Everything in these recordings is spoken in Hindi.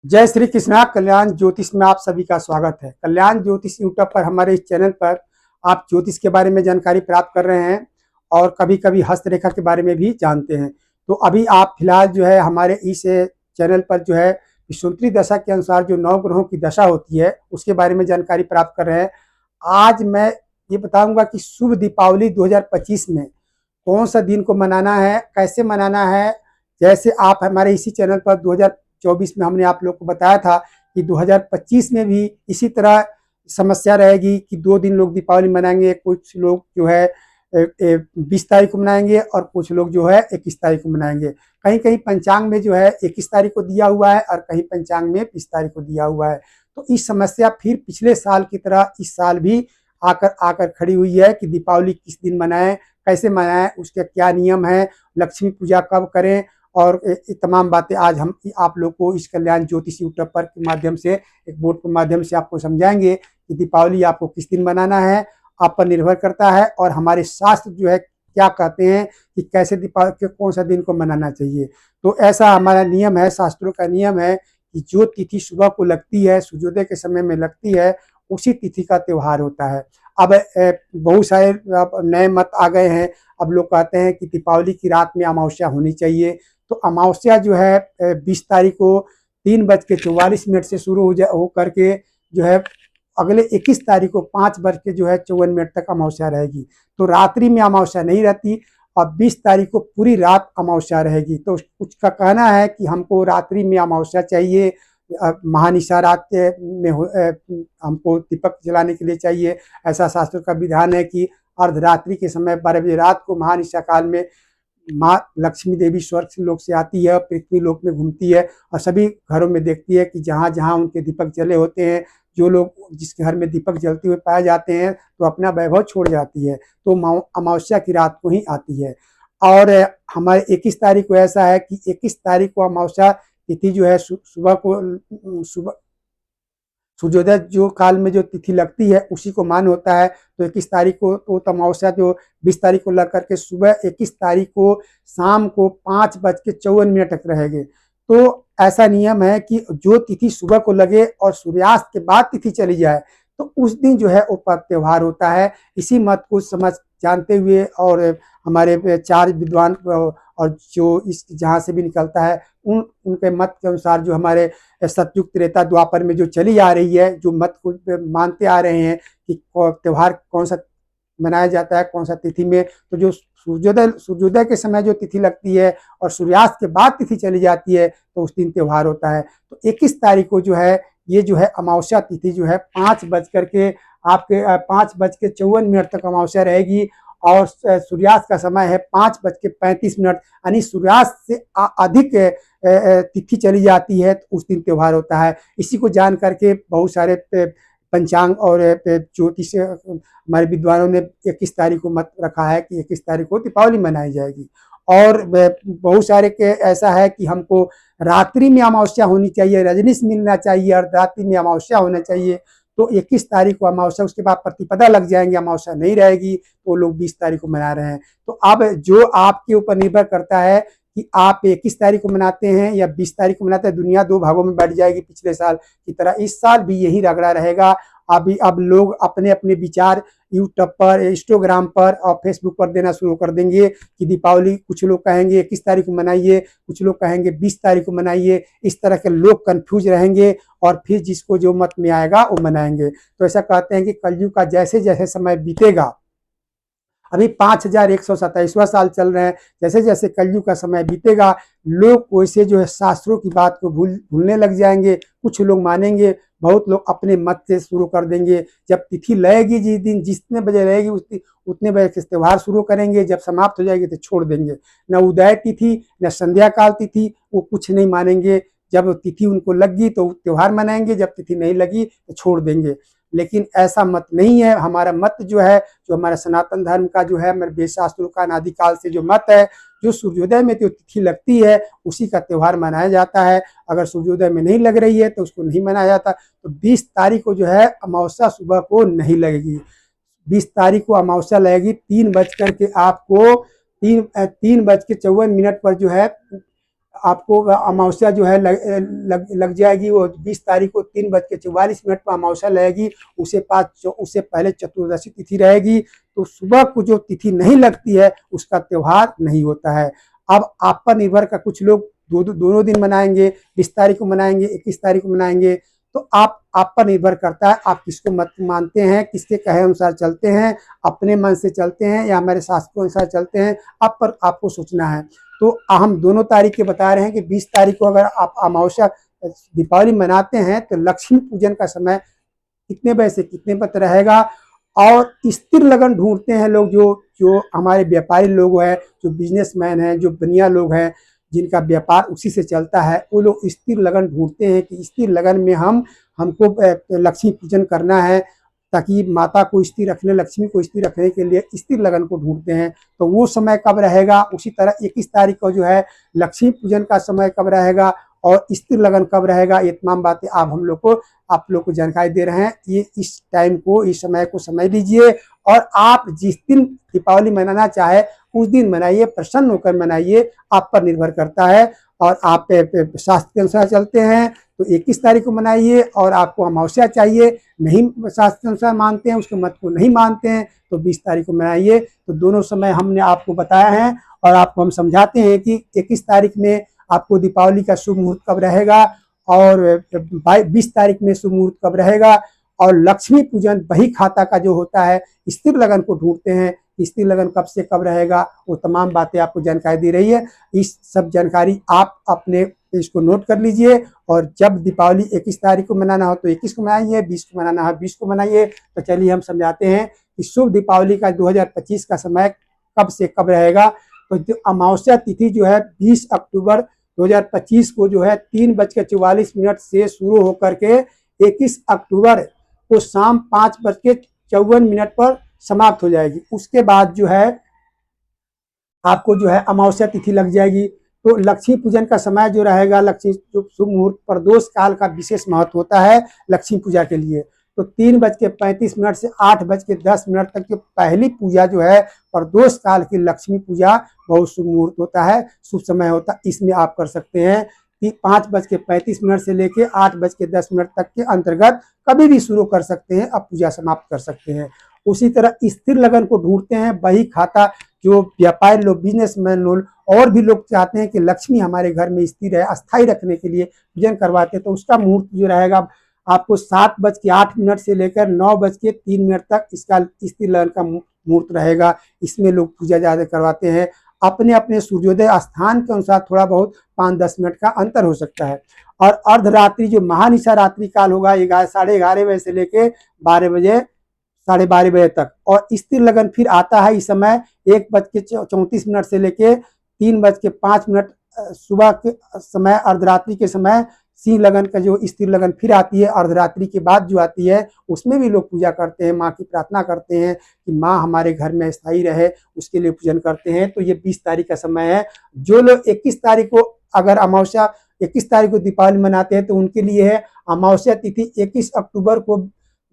जय श्री कृष्णा। कल्याण ज्योतिष में आप सभी का स्वागत है। कल्याण ज्योतिष यूट्यूब पर हमारे इस चैनल पर आप ज्योतिष के बारे में जानकारी प्राप्त कर रहे हैं और कभी कभी हस्तरेखा के बारे में भी जानते हैं। तो अभी आप फिलहाल जो है हमारे इस चैनल पर जो है विषुवंतरी दशा के अनुसार जो 9 ग्रहों की दशा होती है उसके बारे में जानकारी प्राप्त कर रहे हैं। आज मैं ये बताऊंगा कि शुभ दीपावली 2025 में कौन सा दिन को मनाना है, कैसे मनाना है। जैसे आप हमारे इसी चैनल पर 2024 में हमने आप लोग को बताया था कि 2025 में भी इसी तरह समस्या रहेगी कि 2 दिन लोग दीपावली मनाएंगे। कुछ लोग जो है 20 तारीख को मनाएंगे और कुछ लोग जो है 21 तारीख को मनाएंगे। कहीं कहीं पंचांग में जो है 21 तारीख को दिया हुआ है और कहीं पंचांग में 20 तारीख को दिया हुआ है। तो इस समस्या फिर पिछले साल की तरह इस साल भी आकर आकर खड़ी हुई है कि दीपावली किस दिन मनाएं, कैसे मनाएं, उसके क्या नियम है, लक्ष्मी पूजा कब करें और ये तमाम बातें आज हम आप लोग को इस कल्याण ज्योतिष यूट्यूब पर के माध्यम से एक बोर्ड के माध्यम से आपको समझाएंगे कि दीपावली आपको किस दिन मनाना है। आप पर निर्भर करता है और हमारे शास्त्र जो है क्या कहते हैं कि कैसे दीपावली कौन सा दिन को मनाना चाहिए। तो ऐसा हमारा नियम है, शास्त्रों का नियम है कि जो तिथि सुबह को लगती है, सूर्योदय के समय में लगती है, उसी तिथि का त्यौहार होता है। अब बहुत सारे नए मत आ गए हैं। अब लोग कहते हैं कि दीपावली की रात में अमावस्या होनी चाहिए। तो अमावस्या जो है 20 तारीख को 3:44 से शुरू हो करके जो है अगले 21 तारीख को 5 जो है 54 तक अमावस्या रहेगी। तो रात्रि में अमावस्या नहीं रहती और 20 तारीख को पूरी रात अमावस्या रहेगी। तो कुछ का कहना है कि हमको रात्रि में अमावस्या चाहिए, महानिशा रात में हमको दीपक जलाने के लिए चाहिए। ऐसा शास्त्र का विधान है कि अर्धरात्रि के समय 12 बजे रात को महानिशा काल में माँ लक्ष्मी देवी स्वर्ग लोक से आती है, पृथ्वी लोक में घूमती है और सभी घरों में देखती है कि जहाँ जहाँ उनके दीपक जले होते हैं, जो लोग जिसके घर में दीपक जलते हुए पाए जाते हैं तो अपना वैभव छोड़ जाती है। तो अमावस्या की रात को ही आती है। और हमारे 21 तारीख को ऐसा है कि 21 तारीख को अमावस्या तिथि जो है सुबह को सुबह सूर्योदय जो काल में जो तिथि लगती है उसी को मान होता है। तो 21 तारीख को तो अमावस्या जो 20 तारीख को लग करके सुबह 21 तारीख को शाम को 5:54 तक रहेंगे। तो ऐसा नियम है कि जो तिथि सुबह को लगे और सूर्यास्त के बाद तिथि चली जाए तो उस दिन जो है वो पर्व त्योहार होता है। इसी मत को समझ जानते हुए और हमारे 4 विद्वान और जो इस जहाँ से भी निकलता है उनके मत के अनुसार जो हमारे सतयुग त्रेता द्वापर में जो चली आ रही है, जो मत को मानते आ रहे हैं कि त्यौहार कौन सा मनाया जाता है कौन सा तिथि में। तो जो सूर्योदय के समय जो तिथि लगती है और सूर्यास्त के बाद तिथि चली जाती है तो उस दिन त्यौहार होता है। तो 21 तारीख को जो है ये जो है अमावस्या तिथि जो है 5:54 तक अमावस्या रहेगी और सूर्यास्त का समय है 5:35। यानी सूर्यास्त से अधिक तिथि चली जाती है तो उस दिन त्यौहार होता है। इसी को जान करके बहुत सारे पंचांग और ज्योतिष हमारे विद्वानों ने 21 तारीख को मत रखा है कि 21 तारीख को दीपावली मनाई जाएगी। और बहुत सारे के ऐसा है कि हमको रात्रि में अमावस्या होनी चाहिए, रजनीश मिलना चाहिए और रात्रि में अमावस्या होना चाहिए। तो 21 तारीख को अमावस्या, उसके बाद प्रतिपदा लग जाएंगे, अमावस्या नहीं रहेगी तो लोग 20 तारीख को मना रहे हैं। तो अब जो आपके ऊपर निर्भर करता है कि आप 21 तारीख को मनाते हैं या 20 तारीख को मनाते हैं। दुनिया 2 भागों में बढ़ जाएगी पिछले साल की तरह। इस साल भी यही रगड़ा रहेगा। अभी अब लोग अपने अपने विचार यूट्यूब पर, इंस्टाग्राम पर और फेसबुक पर देना शुरू कर देंगे कि दीपावली कुछ लोग कहेंगे 21 तारीख को मनाइए, कुछ लोग कहेंगे 20 तारीख को मनाइए। इस तरह के लोग कंफ्यूज रहेंगे और फिर जिसको जो मत में आएगा वो मनाएंगे। तो ऐसा कहते हैं कि कलयुग का जैसे जैसे समय बीतेगा, अभी 5127वां साल चल रहे हैं, जैसे जैसे कलयुग का समय बीतेगा लोग वैसे जो है शास्त्रों की बात को भूलने लग जाएंगे। कुछ लोग मानेंगे, बहुत लोग अपने मत से शुरू कर देंगे। जब तिथि लगेगी जिस दिन जितने बजे रहेगी उतने बजे से त्यौहार शुरू करेंगे, जब समाप्त हो जाएगी तो छोड़ देंगे। न उदय तिथि न संध्या काल तिथि, वो कुछ नहीं मानेंगे। जब तिथि उनको लगी तो त्यौहार मनाएंगे, जब तिथि नहीं लगी तो छोड़ देंगे। लेकिन ऐसा मत नहीं है। हमारा मत जो है, जो हमारा सनातन धर्म का जो है, मेरे वेद शास्त्रों का अनादिकाल से जो मत है, जो सूर्योदय में जो तिथि लगती है उसी का त्यौहार मनाया जाता है। अगर सूर्योदय में नहीं लग रही है तो उसको नहीं मनाया जाता। तो 20 तारीख को जो है अमावस्या सुबह को नहीं लगेगी। 20 तारीख को अमावस्या लगेगी 3 बज कर के आपको 3:54 पर जो है आपको अमावस्या जो है लग जाएगी। वो 20 तारीख को 3:44 पर अमावस्या लगेगी। उससे पहले चतुर्दशी तिथि रहेगी। तो सुबह को जो तिथि नहीं लगती है उसका त्योहार नहीं होता है। अब आप पर निर्भर का, कुछ लोग दोनों दिन मनाएंगे, 20 तारीख को मनाएंगे, 21 तारीख को मनाएंगे। तो आप पर निर्भर करता है आप किसको मत मानते हैं, किसके कहे अनुसार चलते हैं, अपने मन से चलते हैं या हमारे शास्त्रों अनुसार चलते हैं। आप पर आपको सोचना है। तो हम दोनों तारीख के बता रहे हैं कि 20 तारीख को अगर आप अमावस्या दीपावली मनाते हैं तो लक्ष्मी पूजन का समय कितने बजे से कितने बजे रहेगा। और स्थिर लगन ढूंढते हैं लोग, जो हमारे व्यापारी लोग हैं, जो बिजनेसमैन हैं, जो बनिया लोग हैं, जिनका व्यापार उसी से चलता है, वो लोग स्थिर लगन ढूंढते हैं कि स्थिर लगन में हमको लक्ष्मी पूजन करना है, ताकि माता को स्थिर रखने, लक्ष्मी को स्थिर रखने के लिए स्थिर लगन को ढूंढते हैं। तो वो समय कब रहेगा, उसी तरह 21 तारीख को जो है लक्ष्मी पूजन का समय कब रहेगा और स्थिर लगन कब रहेगा, ये तमाम बातें आप लोग को जानकारी दे रहे हैं। ये इस टाइम को, इस समय को समझ लीजिए और आप जिस दिन दीपावली मनाना चाहे उस दिन मनाइए, प्रसन्न होकर मनाइए। आप पर निर्भर करता है। और आप शास्त्र के अनुसार चलते हैं तो 21 तारीख को मनाइए, और आपको अमावस्या चाहिए, नहीं शास्त्र के अनुसार मानते हैं, उसके मत को नहीं मानते हैं, तो 20 तारीख को मनाइए। तो दोनों समय हमने आपको बताया है और आपको हम समझाते हैं कि 21 तारीख में आपको दीपावली का शुभ मुहूर्त कब रहेगा और 20 तारीख में शुभ मुहूर्त कब रहेगा। और लक्ष्मी पूजन बही खाता का जो होता है, स्थिर लगन को ढूंढते हैं, स्थिर लगन कब से कब रहेगा, वो तमाम बातें आपको जानकारी दी रही है। इस सब जानकारी आप अपने इसको नोट कर लीजिए। और जब दीपावली 21 तारीख को मनाना हो तो 21 को मनाइए, 20 को मनाना हो 20 को मनाइए। तो चलिए हम समझाते हैं कि शुभ दीपावली का 2025 का समय कब से कब रहेगा। तो जो अमावस्या तिथि जो है 20 अक्टूबर 2025 को जो है 3:44 से शुरू होकर के 21 अक्टूबर को शाम 5:54 पर समाप्त हो जाएगी। उसके बाद जो है आपको जो है अमावस्या तिथि लग जाएगी। तो लक्ष्मी पूजन का समय जो रहेगा, लक्ष्मी जो शुभ मुहूर्त प्रदोष काल का विशेष महत्व होता है लक्ष्मी पूजा के लिए। तो 3:35 से 8:10 तक की पहली पूजा जो है प्रदोष काल की लक्ष्मी पूजा बहुत शुभ मुहूर्त होता है, शुभ समय होता है। इसमें आप कर सकते हैं कि 5:35 से लेके 8:10 तक के अंतर्गत कभी भी शुरू कर सकते हैं, अब पूजा समाप्त कर सकते हैं। उसी तरह स्थिर लगन को ढूंढते हैं, बही खाता, जो व्यापारी लोग, बिजनेसमैन लोग और भी लोग चाहते हैं कि लक्ष्मी हमारे घर में स्थिर है, अस्थायी रखने के लिए पूजन करवाते हैं। तो उसका मुहूर्त जो रहेगा आपको 7:08 से लेकर 9:03 तक इसका स्थिर लगन का मुहूर्त रहेगा। इसमें लोग पूजा ज्यादा करवाते हैं। अपने अपने सूर्योदय स्थान के अनुसार थोड़ा बहुत 5-10 मिनट का अंतर हो सकता है। और अर्धरात्रि जो महानिशा रात्रि काल होगा 11:30 बजे से लेके 12:30 तक। और स्थिर लगन फिर आता है इस समय 1:34 से लेके 3:05 सुबह के समय, अर्धरात्रि के समय सिंह लगन का जो स्थिर लगन फिर आती है। अर्धरात्रि के बाद जो आती है उसमें भी लोग पूजा करते हैं, माँ की प्रार्थना करते हैं कि माँ हमारे घर में स्थायी रहे, उसके लिए पूजन करते हैं। तो ये 20 तारीख का समय है। जो लोग 21 तारीख को, अगर अमावस्या 21 तारीख को दीपावली मनाते हैं तो उनके लिए है अमावस्या तिथि 21 अक्टूबर को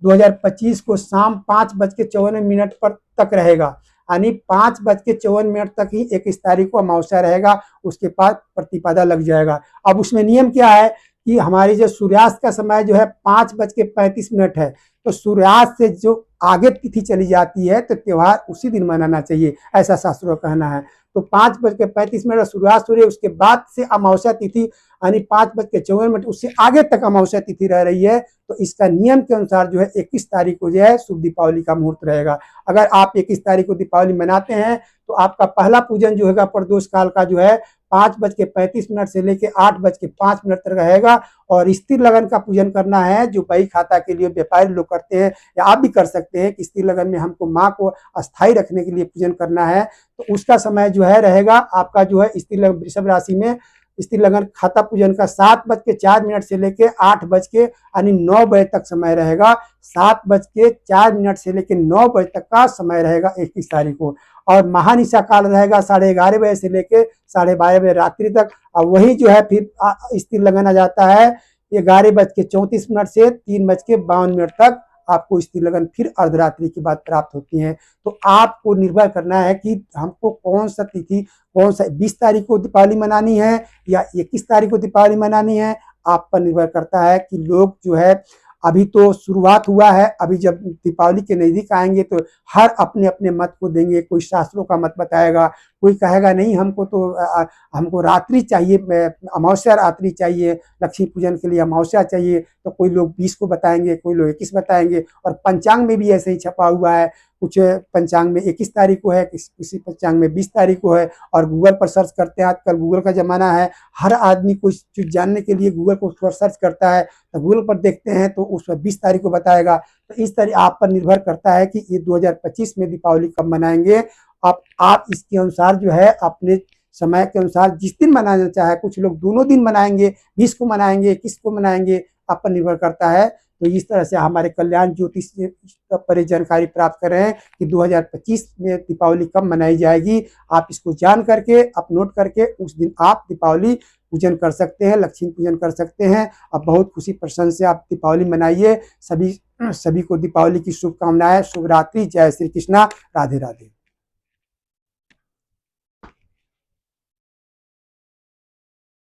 2025 को शाम 5:54 पर तक रहेगा। यानी 5:54 तक ही 21 तारीख को अमावस्या रहेगा, उसके बाद प्रतिपदा लग जाएगा। अब उसमें नियम क्या है कि हमारी जो सूर्यास्त का समय जो है 5:35 है, तो सूर्यास्त से जो आगे तिथि चली जाती है तो त्योहार उसी दिन मनाना चाहिए, ऐसा शास्त्रों का कहना है। तो 5:35 सूर्यास्त हो रही है, उसके बाद से अमावस्या तिथि यानी 5:54 उससे आगे तक अमावस्या तिथि रह रही है। तो इसका नियम के अनुसार जो है 21 तारीख को जो है शुभ दीपावली का मुहूर्त रहेगा। अगर आप 21 तारीख को दीपावली मनाते हैं तो आपका पहला पूजन जो है प्रदोष काल का जो है 5:35 से लेके 8:05 तक रहेगा। और स्थिर लगन का पूजन करना है, जो बही खाता के लिए व्यापारी लोग करते हैं, या आप भी कर सकते हैं कि स्थिर लगन में हमको माँ को अस्थायी रखने के लिए पूजन करना है। तो उसका समय जो है रहेगा आपका जो है स्थिर लगन, वृषभ राशि में स्थिर लगन खाता पूजन का 7:04 से लेके 8 यानी 9 बजे तक समय रहेगा। 7:04 से लेके 9 बजे तक का समय रहेगा 21 तारीख को। और महानिशा काल रहेगा 11:30 बजे से लेके 12:30 बजे रात्रि तक। और वही जो है फिर स्थिर लगन आ जाता है 11:34 से 3:52 तक आपको स्त्री लगन फिर अर्धरात्रि के बाद प्राप्त होती हैं। तो आपको निर्भर करना है कि हमको कौन सा तिथि, कौन सा 20 तारीख को दीपावली मनानी है या 21 तारीख को दीपावली मनानी है, आप पर निर्भर करता है कि लोग जो है, अभी तो शुरुआत हुआ है, अभी जब दीपावली के नज़दीक आएंगे तो हर अपने अपने मत को देंगे। कोई शास्त्रों का मत बताएगा, कोई कहेगा नहीं हमको तो हमको रात्रि चाहिए, अमावस्या रात्रि चाहिए, लक्ष्मी पूजन के लिए अमावस्या चाहिए। तो कोई लोग 20 को बताएंगे, कोई लोग 21 बताएंगे। और पंचांग में भी ऐसे ही छपा हुआ है, कुछ पंचांग में 21 तारीख को है, किसी पंचांग में 20 तारीख को है। और गूगल पर सर्च करते हैं, आजकल गूगल का ज़माना है, हर आदमी कोई चीज़ जानने के लिए गूगल को सर्च करता है, तो गूगल पर देखते हैं तो उसमें 20 तारीख को बताएगा। तो इस तरह आप पर निर्भर करता है कि ये 2025 में दीपावली कब मनाएंगे। आप इसके अनुसार जो है अपने समय के अनुसार जिस दिन मनाना चाहे, कुछ लोग दोनों दिन मनाएंगे, 20 को मनाएंगे, 21 को मनाएंगे, आप पर निर्भर करता है। तो इस तरह से हमारे कल्याण ज्योतिष पर जानकारी प्राप्त कर रहे हैं कि 2025 में दीपावली कब मनाई जाएगी। आप इसको जान करके, आप नोट करके उस दिन आप दीपावली पूजन कर सकते हैं, लक्ष्मी पूजन कर सकते हैं। अब बहुत खुशी प्रसन्न से आप दीपावली मनाइए। सभी को दीपावली की शुभकामनाएं। शुभ रात्रि। जय श्री कृष्णा। राधे राधे।